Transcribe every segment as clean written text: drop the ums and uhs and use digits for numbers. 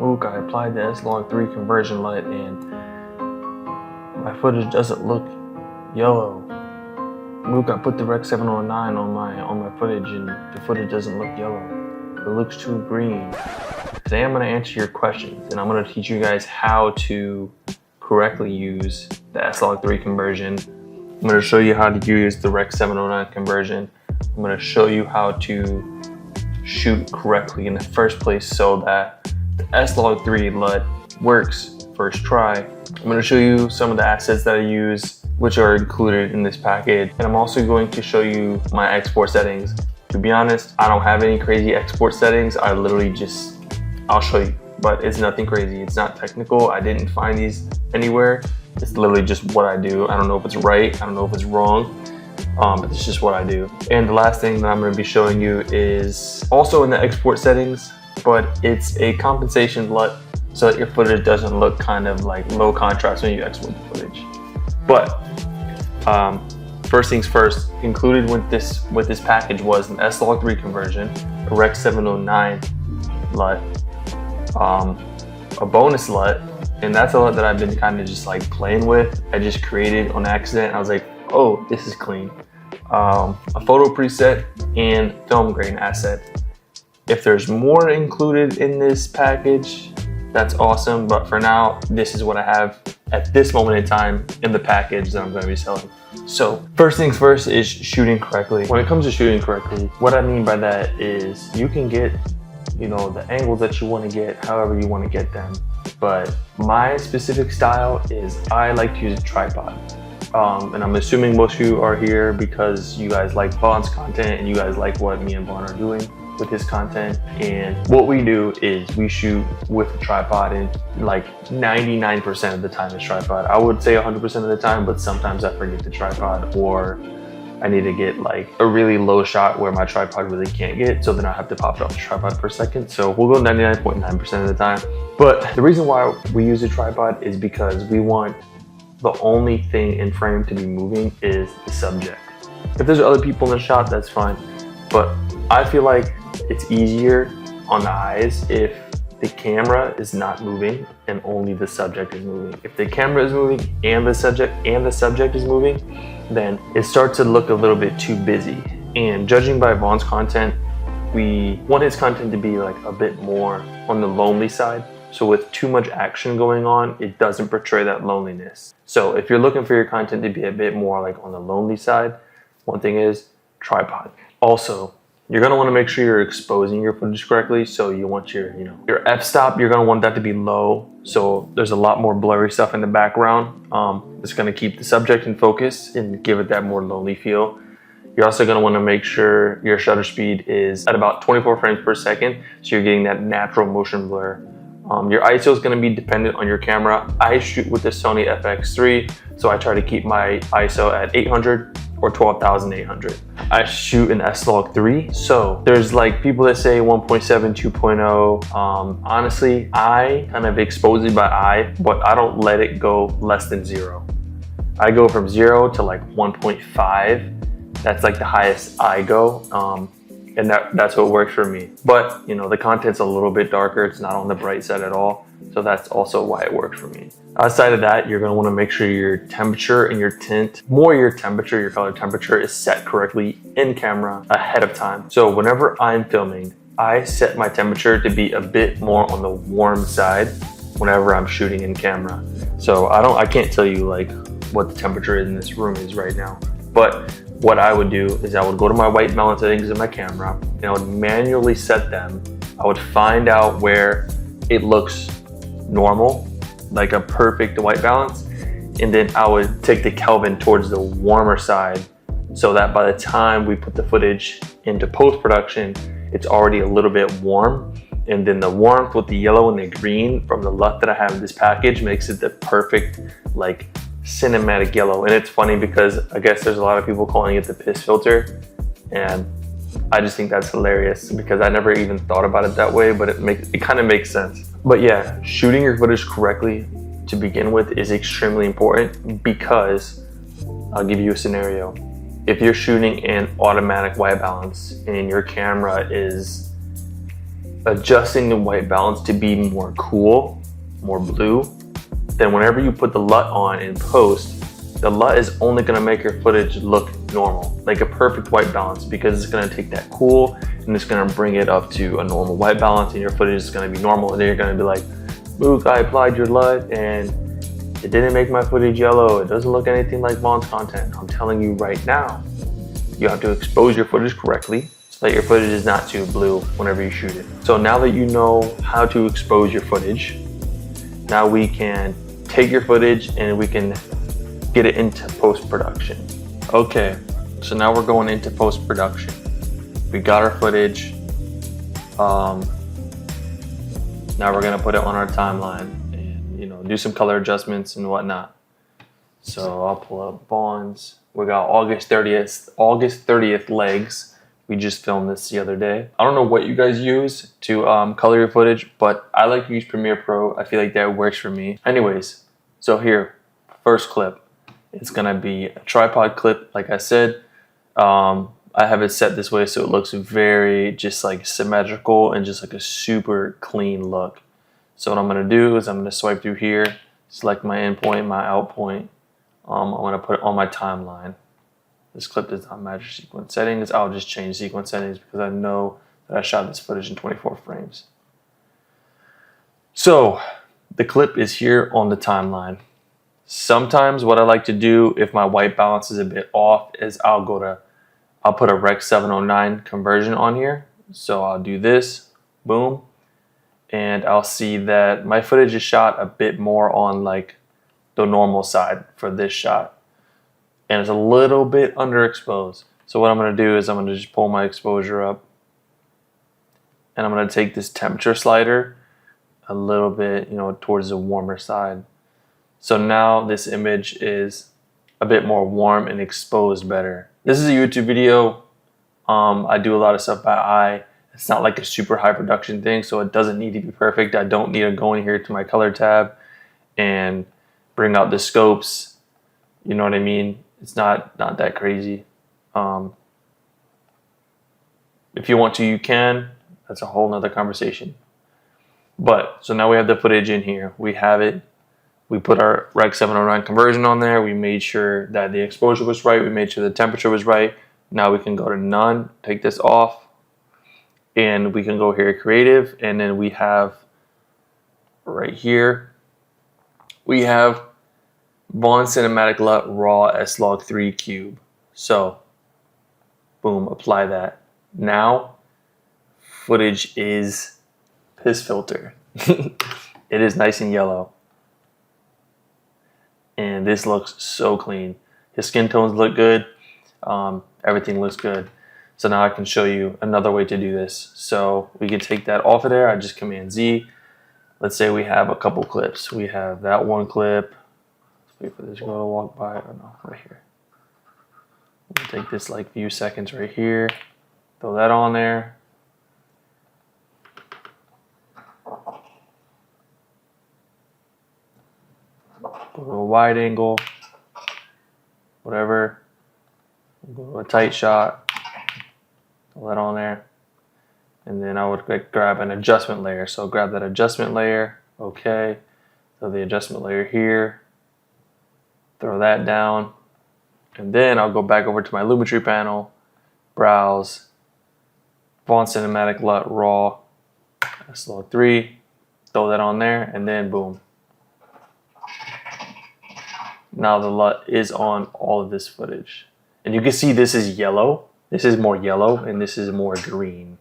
Look, I applied the S-Log3 conversion LUT and my footage doesn't look yellow. Look, I put the Rec 709 on my footage and the footage doesn't look yellow. It looks too green. Today I'm going to answer your questions and I'm going to teach you guys how to correctly use the S-Log3 conversion. I'm going to show you how to use the Rec 709 conversion. I'm going to show you how to shoot correctly in the first place so that the S-Log3 LUT works first try. I'm going to show you some of the assets that I use which are included in this package, and I'm also going to show you my export settings. To be honest, I don't have any crazy export settings. I literally I'll show you, but it's nothing crazy. It's not technical. I didn't find these anywhere. It's literally just what I do. I don't know if it's right. I don't know if it's wrong. But it's just what I do. And the last thing that I'm going to be showing you is also in the export settings, but it's a compensation LUT so that your footage doesn't look kind of like low contrast when you export the footage. But first things first, included with this package was an S-Log3 conversion, a Rec 709 LUT, a bonus LUT, and that's a LUT that I've been kind of just like playing with. I just created on accident. I was like, oh, this is clean. A photo preset and film grain asset. If there's more included in this package, that's awesome, but for now, this is what I have at this moment in time in the package that I'm going to be selling. So first things first is shooting correctly. When it comes to shooting correctly, what I mean by that is you can get, the angles that you want to get however you want to get them. But my specific style is I like to use a tripod. And I'm assuming most of you are here because you guys like Vaughn's content and you guys like what me and Vaughn are doing with his content. And what we do is we shoot with a tripod, and like 99% of the time it's tripod. I would say 100% of the time, but sometimes I forget the tripod or I need to get like a really low shot where my tripod really can't get, so then I have to pop it off the tripod for a second. So we'll go 99.9% of the time. But the reason why we use a tripod is because we want the only thing in frame to be moving is the subject. If there's other people in the shot, that's fine. But I feel like it's easier on the eyes if the camera is not moving and only the subject is moving. If the camera is moving and the subject is moving, then it starts to look a little bit too busy. And judging by Vaughn's content, we want his content to be like a bit more on the lonely side. So with too much action going on, it doesn't portray that loneliness. So if you're looking for your content to be a bit more like on the lonely side, one thing is tripod. Also, you're gonna wanna make sure you're exposing your footage correctly. So you want your f-stop, you're gonna want that to be low. So there's a lot more blurry stuff in the background. It's gonna keep the subject in focus and give it that more lonely feel. You're also gonna wanna make sure your shutter speed is at about 24 frames per second. So you're getting that natural motion blur. Your ISO is going to be dependent on your camera. I shoot with the Sony FX3, so I try to keep my ISO at 800 or 12,800. I shoot in S-Log3, so there's like people that say 1.7, 2.0. Honestly, I kind of expose it by eye, but I don't let it go less than 0. I go from 0 to like 1.5. That's like the highest I go. And that's what works for me. But the content's a little bit darker. It's not on the bright side at all. So that's also why it works for me. Outside of that, you're gonna wanna make sure your temperature and your tint, your color temperature is set correctly in camera ahead of time. So whenever I'm filming, I set my temperature to be a bit more on the warm side whenever I'm shooting in camera. So I can't tell you like what the temperature in this room is right now. But what I would do is I would go to my white balance settings in my camera and I would manually set them. I would find out where it looks normal, like a perfect white balance, and then I would take the Kelvin towards the warmer side so that by the time we put the footage into post-production, it's already a little bit warm. And then the warmth with the yellow and the green from the LUT that I have in this package makes it the perfect like cinematic yellow. And it's funny because I guess there's a lot of people calling it the piss filter, and I just think that's hilarious because I never even thought about it that way, but it kind of makes sense. But yeah, shooting your footage correctly to begin with is extremely important because I'll give you a scenario. If you're shooting in automatic white balance and your camera is adjusting the white balance to be more cool, more blue, then whenever you put the LUT on in post, the LUT is only gonna make your footage look normal, like a perfect white balance, because it's gonna take that cool and it's gonna bring it up to a normal white balance, and your footage is gonna be normal, and then you're gonna be like, Mook, I applied your LUT and it didn't make my footage yellow. It doesn't look anything like Vaughn's content. I'm telling you right now, you have to expose your footage correctly so that your footage is not too blue whenever you shoot it. So now that you know how to expose your footage, now we can take your footage and we can get it into post-production. Okay, so now we're going into post-production. We got our footage. Now we're gonna put it on our timeline and, you know, do some color adjustments and whatnot. So I'll pull up Vaughn's. We got August 30th legs. We just filmed this the other day. I don't know what you guys use to color your footage, but I like to use Premiere Pro. I feel like that works for me. Anyways, so here, first clip. It's gonna be a tripod clip, like I said. I have it set this way so it looks very just like symmetrical and just like a super clean look. So what I'm gonna do is I'm gonna swipe through here, select my in point, my out point. I'm gonna put it on my timeline. This clip does not match sequence settings. I'll just change sequence settings because I know that I shot this footage in 24 frames. So the clip is here on the timeline. Sometimes what I like to do if my white balance is a bit off is I'll put a Rec 709 conversion on here. So I'll do this, boom, and I'll see that my footage is shot a bit more on like the normal side for this shot. And it's a little bit underexposed. So what I'm gonna do is I'm gonna just pull my exposure up and I'm gonna take this temperature slider a little bit, you know, towards the warmer side. So now this image is a bit more warm and exposed better. This is a YouTube video. I do a lot of stuff by eye. It's not like a super high production thing, so it doesn't need to be perfect. I don't need to go in here to my color tab and bring out the scopes. You know what I mean? It's not that crazy. If you want to, you can. That's a whole nother conversation. But, so now we have the footage in here. We have it. We put our Rec 709 conversion on there. We made sure that the exposure was right. We made sure the temperature was right. Now we can go to none, take this off, and we can go here, creative, and then we have right here, we have Vaughn Cinematic LUT Raw S-Log3 Cube. So, boom, apply that. Now, footage is piss filter. It is nice and yellow. And this looks so clean. His skin tones look good. Everything looks good. So now I can show you another way to do this. So we can take that off of there. I just Command Z. Let's say we have a couple clips. We have that one clip. Let's wait for this girl to walk by. Oh no, right here. We'll take this like few seconds right here. Throw that on there. Go to a wide angle, whatever. Go to a tight shot, throw that on there. And then I would grab an adjustment layer. So grab that adjustment layer, okay. So the adjustment layer here, throw that down. And then I'll go back over to my Lumetri panel, browse, Vaughn Cinematic LUT Raw, S-Log3, throw that on there, and then boom. Now the LUT is on all of this footage. And you can see this is yellow. This is more yellow and this is more green.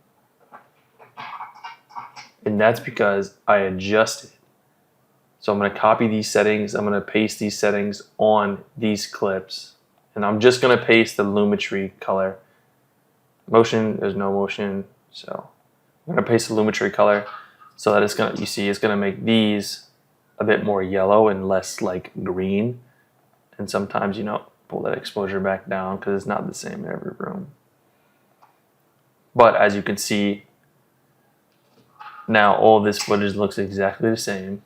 And that's because I adjusted. So I'm gonna copy these settings. I'm gonna paste these settings on these clips. And I'm just gonna paste the Lumetri color. Motion, there's no motion. So I'm gonna paste the Lumetri color so that it's gonna, you see, it's gonna make these a bit more yellow and less like green. And sometimes, you know, pull that exposure back down because it's not the same in every room. But as you can see, now all this footage looks exactly the same.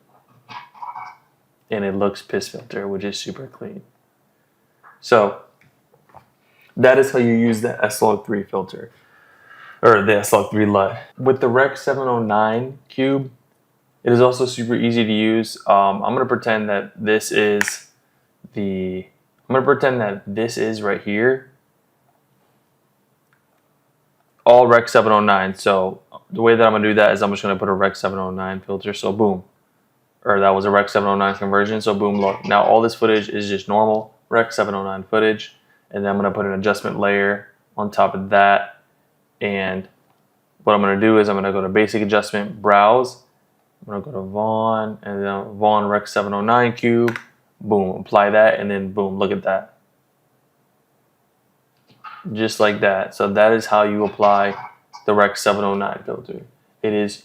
And it looks piss filter, which is super clean. So that is how you use the S-Log3 filter. or the S-Log3 LUT. With the Rec 709 cube, it is also super easy to use. I'm gonna pretend that this is right here, all Rec 709. So the way that I'm gonna do that is I'm just gonna put a Rec 709 filter. So boom, or that was a Rec 709 conversion. So boom, look. Now all this footage is just normal Rec 709 footage, and then I'm gonna put an adjustment layer on top of that. And what I'm gonna do is I'm gonna go to basic adjustment, browse. I'm gonna go to Vaughn, and then Vaughn Rec 709 cube. Boom, apply that, and then boom, look at that. Just like that. So that is how you apply the Rec 709 filter. It is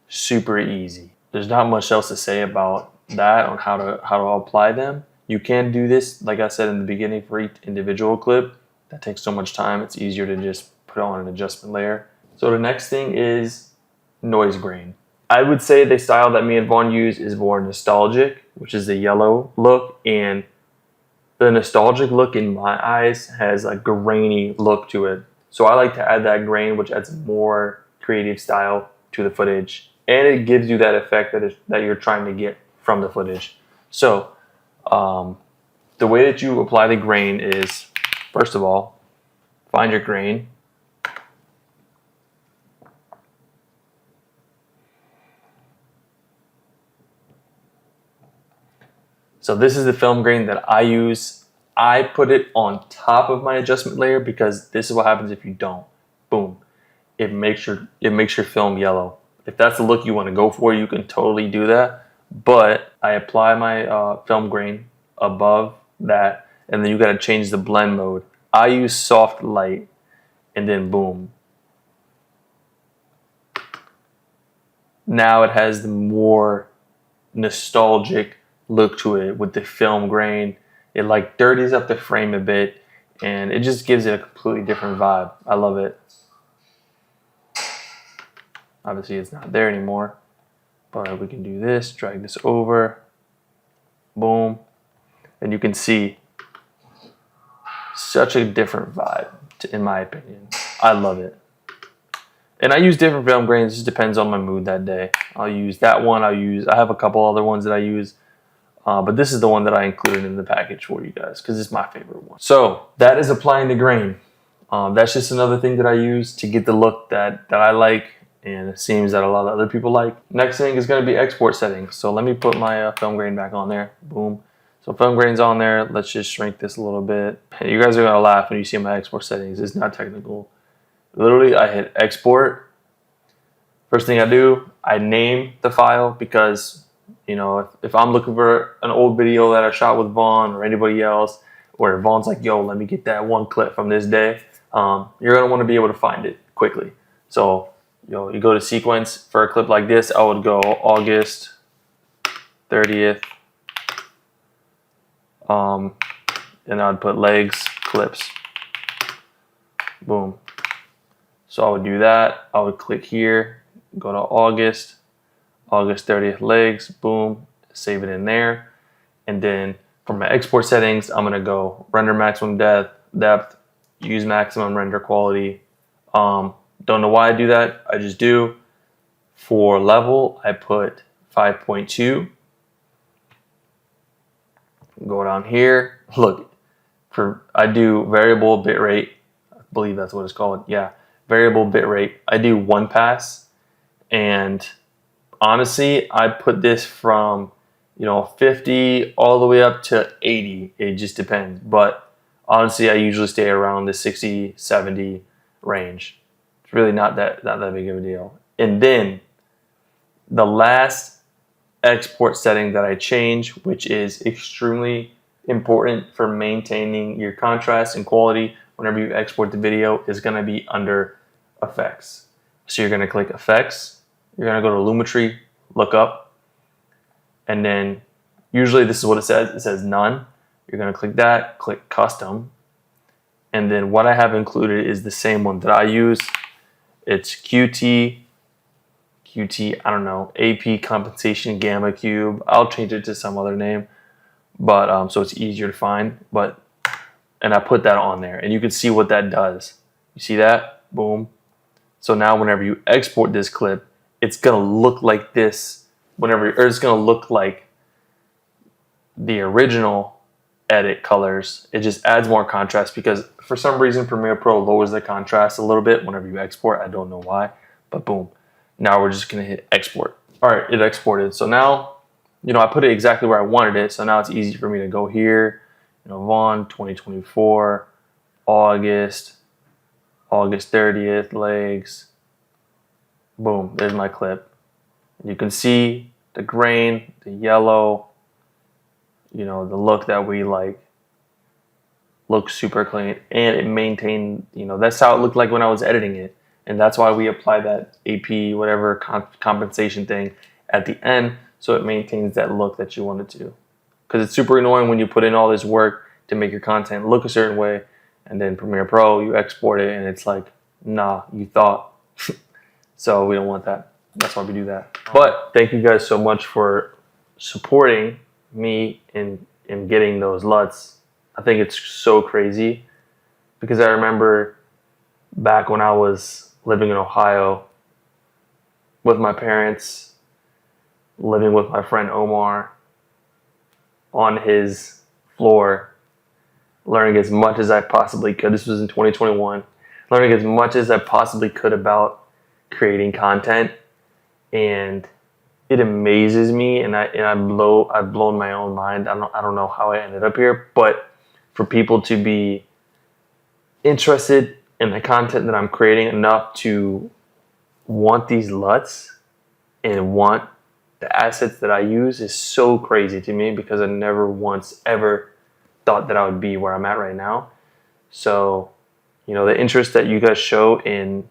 super easy. There's not much else to say about that on how to apply them. You can do this, like I said in the beginning, for each individual clip. That takes so much time. It's easier to just put on an adjustment layer. So the next thing is noise grain. I would say the style that me and Vaughn use is more nostalgic, which is the yellow look, and the nostalgic look in my eyes has a grainy look to it. So I like to add that grain, which adds more creative style to the footage, and it gives you that effect that you're trying to get from the footage. So the way that you apply the grain is, first of all, find your grain. So this is the film grain that I use. I put it on top of my adjustment layer because this is what happens if you don't. Boom. It makes your film yellow. If that's the look you want to go for, you can totally do that. But I apply my film grain above that, and then you got to change the blend mode. I use soft light, and then boom. Now it has the more nostalgic look to it with the film grain. It like dirties up the frame a bit, and it just gives it a completely different vibe. I love it. Obviously it's not there anymore, but we can do this, drag this over, boom, and you can see such a different vibe, in my opinion. I love it. And I use different film grains. It just depends on my mood that day. I'll use that one. I have a couple other ones that I use, but this is the one that I included in the package for you guys because it's my favorite one. So that is applying the grain. That's just another thing that I use to get the look that I like, and it seems that a lot of other people like. Next thing is going to be export settings. So let me put my film grain back on there. Boom. So film grain's on there. Let's just shrink this a little bit. You guys are going to laugh when you see my export settings. It's not technical. Literally, I hit export. First thing I do, I name the file because, you know, if I'm looking for an old video that I shot with Vaughn or anybody else, or Vaughn's like, yo, let me get that one clip from this day, you're going to want to be able to find it quickly. So, you go to sequence. For a clip like this, I would go August 30th, and I'd put legs, clips, boom. So I would do that. I would click here, go to August 30th legs, boom, save it in there. And then for my export settings, I'm gonna go render maximum depth, use maximum render quality. Don't know why I do that, I just do. For level, I put 5.2. Go down here, look, I do variable bitrate, I believe that's what it's called, yeah. Variable bitrate. I do one pass, and honestly, I put this from 50 all the way up to 80. It just depends. But honestly, I usually stay around the 60, 70 range. It's really not that big of a deal. And then the last export setting that I change, which is extremely important for maintaining your contrast and quality whenever you export the video, is going to be under effects. So you're going to click effects, you're going to go to Lumetri, look up, and then usually this is what it says none. You're going to click that, click custom, and then what I have included is the same one that I use. It's QT, I don't know, AP compensation gamma cube. I'll change it to some other name, but so it's easier to find. And I put that on there, and you can see what that does. You see that? Boom. So now whenever you export this clip, it's gonna look like this or it's gonna look like the original edit colors. It just adds more contrast because for some reason Premiere Pro lowers the contrast a little bit whenever you export. I don't know why, but boom. Now we're just gonna hit export. All right, it exported. So now, I put it exactly where I wanted it. So now it's easy for me to go here, Vaughn 2024, August 30th, legs. Boom, there's my clip. You can see the grain, the yellow, the look that we like. Looks super clean, and it maintained, that's how it looked like when I was editing it. And that's why we apply that AP, whatever compensation thing at the end, so it maintains that look that you want it to. Because it's super annoying when you put in all this work to make your content look a certain way, and then Premiere Pro, you export it, and it's like, nah, you thought. So we don't want that. That's why we do that. But thank you guys so much for supporting me in getting those LUTs. I think it's so crazy because I remember back when I was living in Ohio with my parents, living with my friend Omar on his floor, learning as much as I possibly could. This was in 2021. Learning as much as I possibly could about creating content, and it amazes me, and I've blown my own mind. I don't know how I ended up here, but for people to be interested in the content that I'm creating enough to want these LUTs and want the assets that I use is so crazy to me, because I never once ever thought that I would be where I'm at right now. So, the interest that you guys show in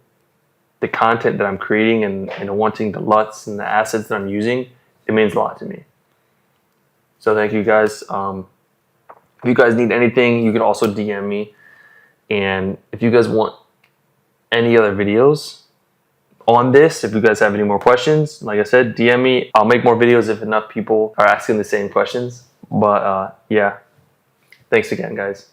the content that I'm creating and wanting the LUTs and the assets that I'm using, it means a lot to me. So thank you guys. If you guys need anything, you can also DM me. And if you guys want any other videos on this, if you guys have any more questions, like I said, DM me. I'll make more videos if enough people are asking the same questions. But yeah, thanks again, guys.